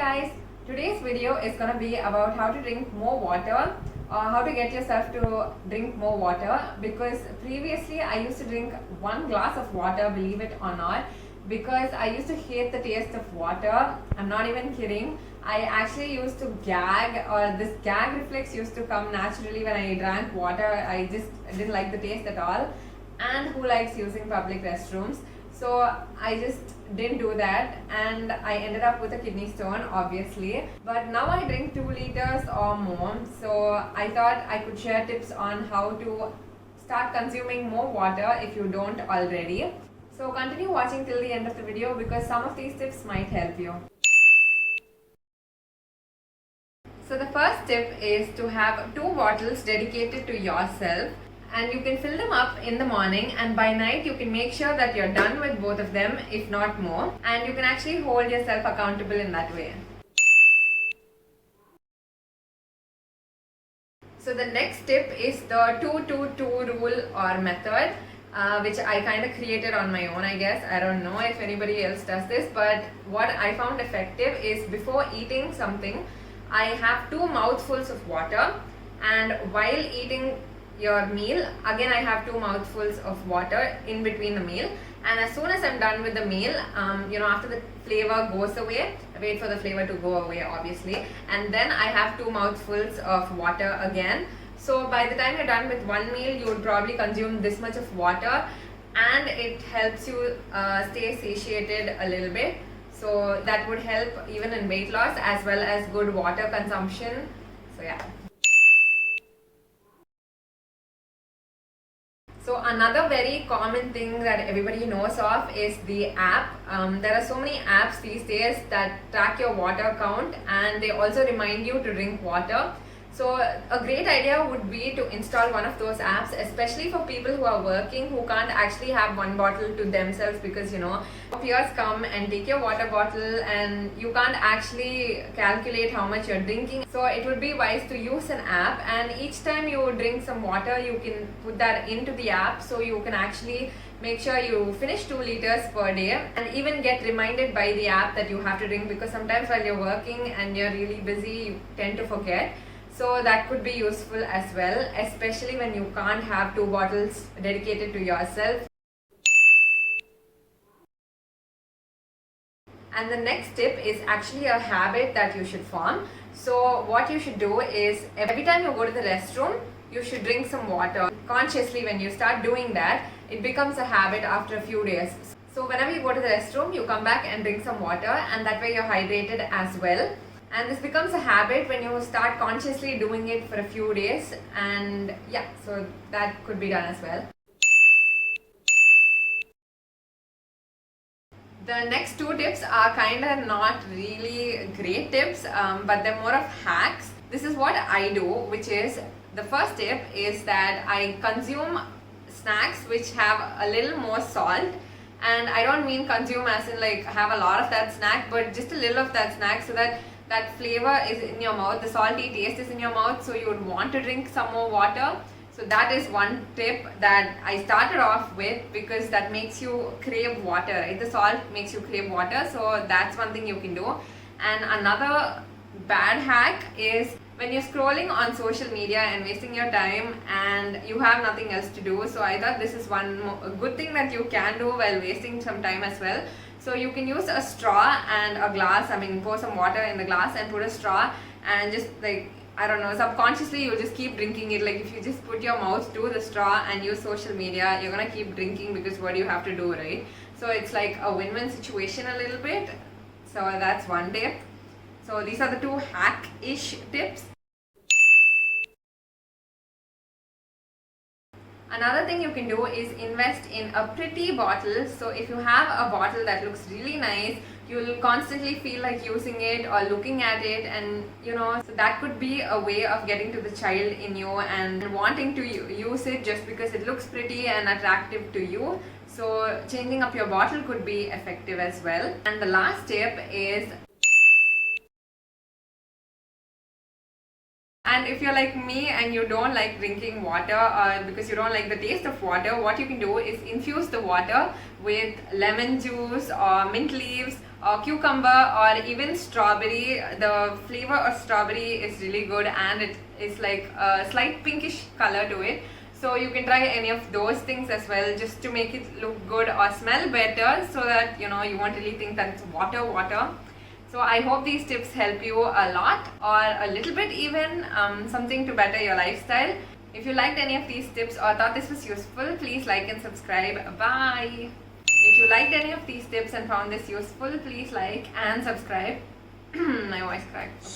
guys, today's video is gonna be about how to drink more water or how to get yourself to drink more water, because previously I used to drink 1 glass of water, believe it or not, because I used to hate the taste of water. I'm not even kidding. I actually used to gag, or this gag reflex used to come naturally when I drank water. I just didn't like the taste at all. And who likes using public restrooms? So I just didn't do that, and I ended up with a kidney stone, obviously. But now I drink 2 liters or more, so I thought I could share tips on how to start consuming more water if you don't already. So continue watching till the end of the video, because some of these tips might help you. So the first tip is to have 2 bottles dedicated to yourself, and you can fill them up in the morning, and by night you can make sure that you're done with both of them, if not more, and you can actually hold yourself accountable in that way. So the next tip is the 2-2-2 rule or method, which I kind of created on my own, I guess. I don't know if anybody else does this, but what I found effective is before eating something, I have 2 mouthfuls of water, and while eating your meal, again I have 2 mouthfuls of water in between the meal. And as soon as I'm done with the meal, after the flavor goes away, I wait for the flavor to go away, obviously, and then I have 2 mouthfuls of water again. So by the time you're done with one meal, you would probably consume this much of water, and it helps you stay satiated a little bit. So that would help even in weight loss as well as good water consumption. So yeah. So another very common thing that everybody knows of is the app. There are so many apps these days that track your water count, and they also remind you to drink water. So a great idea would be to install one of those apps, especially for people who are working, who can't actually have 1 bottle to themselves, because peers come and take your water bottle and you can't actually calculate how much you're drinking. So it would be wise to use an app, and each time you drink some water, you can put that into the app, so you can actually make sure you finish 2 liters per day, and even get reminded by the app that you have to drink, because sometimes while you're working and you're really busy, you tend to forget. So that could be useful as well, especially when you can't have 2 bottles dedicated to yourself. And the next tip is actually a habit that you should form. So what you should do is, every time you go to the restroom, you should drink some water. Consciously, when you start doing that, it becomes a habit after a few days. So whenever you go to the restroom, you come back and drink some water, and that way you're hydrated as well. And this becomes a habit when you start consciously doing it for a few days, and yeah, so that could be done as well. The next 2 tips are kind of not really great tips, but they're more of hacks. This is what I do, which is, the first tip is that I consume snacks which have a little more salt. And I don't mean consume as in like have a lot of that snack, but just a little of that snack, so that flavor is in your mouth, the salty taste is in your mouth, so you would want to drink some more water. So that is one tip that I started off with, because that makes you crave water, right? The salt makes you crave water, so that's one thing you can do. And another bad hack is when you're scrolling on social media and wasting your time and you have nothing else to do. So I thought this is a good thing that you can do while wasting some time as well. So you can use a straw and a glass. Pour some water in the glass and put a straw, and just subconsciously you'll just keep drinking it. Like if you just put your mouth to the straw and use social media, you're gonna keep drinking, because what do you have to do, right? So it's like a win-win situation a little bit. So that's one tip. So these are the 2 hack-ish tips. Another thing you can do is invest in a pretty bottle. So if you have a bottle that looks really nice, you'll constantly feel like using it or looking at it, and so that could be a way of getting to the child in you and wanting to use it just because it looks pretty and attractive to you. So changing up your bottle could be effective as well. And the last tip is, And if you're like me and you don't like drinking water because you don't like the taste of water, what you can do is infuse the water with lemon juice or mint leaves or cucumber or even strawberry. The flavor of strawberry is really good and it is like a slight pinkish color to it. So you can try any of those things as well, just to make it look good or smell better, so that you won't really think that it's water. So I hope these tips help you a lot or a little bit even, something to better your lifestyle. If you liked any of these tips or thought this was useful, please like and subscribe. Bye. If you liked any of these tips and found this useful, please like and subscribe. My voice cracked.